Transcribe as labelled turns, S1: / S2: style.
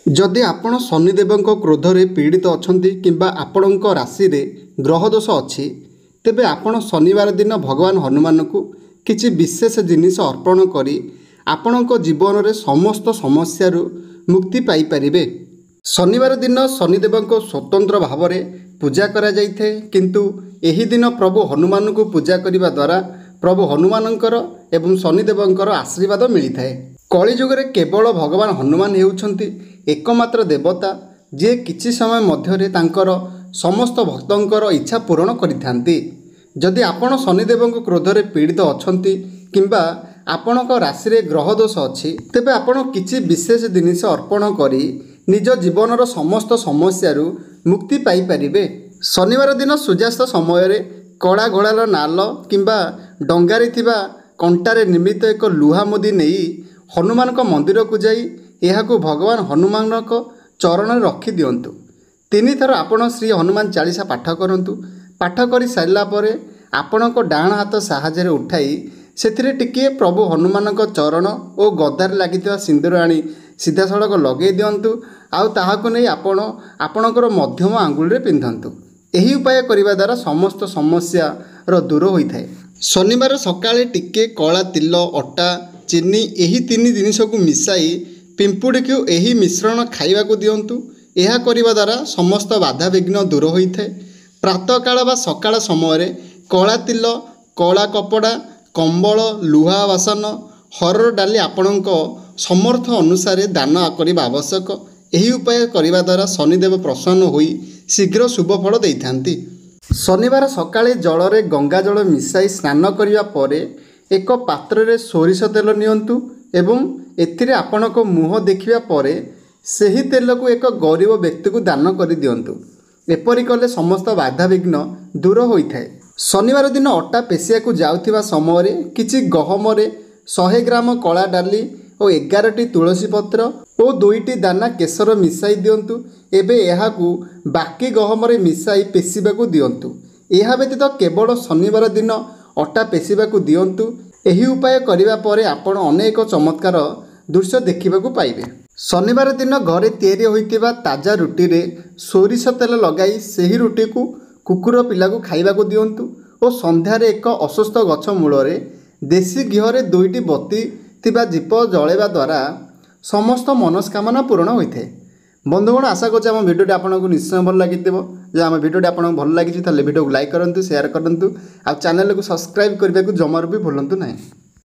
S1: जदि आपण शनिदेव क्रोधरे पीड़ित अच्छा कि आपण राशि ग्रहदोष अच्छी तेबे आपण शनिवार दिन भगवान हनुमान को किसी विशेष जिनिस अर्पण करी आपणक जीवन में समस्त समस्या मुक्ति पाई परिबे। शनिवार दिन शनिदेव को स्वतंत्र भाव में पूजा करा जाइथे, किंतु एही दिन प्रभु हनुमान को पूजा करने द्वारा प्रभु हनुमानंकर एवं शनिदेवंकर आशीर्वाद मिलता है। कलिजुग रे केवल भगवान हनुमान हेउछंती एकमात्र देवता जे किछि समय मध्यरे तांकर समस्त भक्तंकर इच्छा पूरण करिथांती। जदि आपण शनिदेव क्रोधरे पीड़ित अछंती किंबा आपणक राशि रे ग्रह दोष अछि तेबे आपण किछि विशेष जिनिस अर्पण करी निज जीवनर समस्त समस्या मुक्ति पाई परिबे। शनिवार दिन सूर्यास्त समय रे कड़ा घोड़ार नाल किंबा डंगारे थिबा कंटारे निर्मित एक लुहा मुदी नहीं हनुमान मंदिर को जाई यहाकू भगवान हनुमान चरण रखी दिंतु। तीन थर आपण श्री हनुमान चालीसा पाठ करंतु। पाठ कर सारा पर आपण को डाण हाथ साहाय्य उठाई से टिके प्रभु हनुमान चरण और गदार लगी सिंदूर आनी सीधा सड़क लगे दिंतु। आउ नहीं आपणकर मध्यम आंगुल रे पिंधंतु। यही उपाय करने द्वारा समस्त समस्या दूर होता है। शनिवार सकाळे टिके कला तिल अटा चीनी यही तीन जिनिस को मिसाई पिंपुड़ी को यही मिश्रण खाइबा को दिंतु। यह करने द्वारा समस्त बाधा विघ्न दूर होता है। प्रातः काल बा सकाळ समय कला तिल कला कपड़ा कंबल लुहा बासन हरर डाली आपण समर्थ अनुसार दान करने आवश्यक। यही उपाय करने द्वारा शनिदेव प्रसन्न होई शीघ्र शुभ फल देइथांती। शनिवार सकाळे जलरे गंगा जल मिसाई स्नान करिया परे एक पात्र रे सोरिष तेल नियंतु एवं एथिरे आपणक मुह देखिया परे सही तेल को एक गरीब व्यक्ति को दान कर दियंतु। एपरि कले समस्त बाधा विघ्न दूर होता है। शनिवार दिन अटा पेशिया को जाउथिबा समय रे किछि गहम रे 100 ग्राम कला डाली और 11टी तुलसी पत्र और 2टी दाना केसर मिसाई दियंतु। एबे एहाकू बाकी गहम रे मिसाई पेशिबाकू दियंतु। एहा व्यतीत केवल शनिवार दिन अटा पेशिबाकू दियंतु। एही उपाय करिबा परे आपण अनेक चमत्कार दृश्य देखिबाकू पाइबे। शनिवार दिन घरे तैयारी होइतिबा ताजा रुटी रे सोरिष तेल लगाई सही रुटी को कुकुर पिला को खाइबाकू दियंतु और संध्यारे एक अस्वस्थ गछ मूल रे देसी घीह रे 2टी बत्ती थिबा दीप जळेबा द्वारा समस्त मनस्कामना पूर्ण होइथे। बंधुगण आशा करछि आम भिडियोटी आपको निश्चय भल लगी। जो आम भिडियोटी आपको भल लगी भिडियो को लाइक करंतु शेयर करंतु आ चैनल को सब्सक्राइब करने को जमार भी भूलंतु नहीं।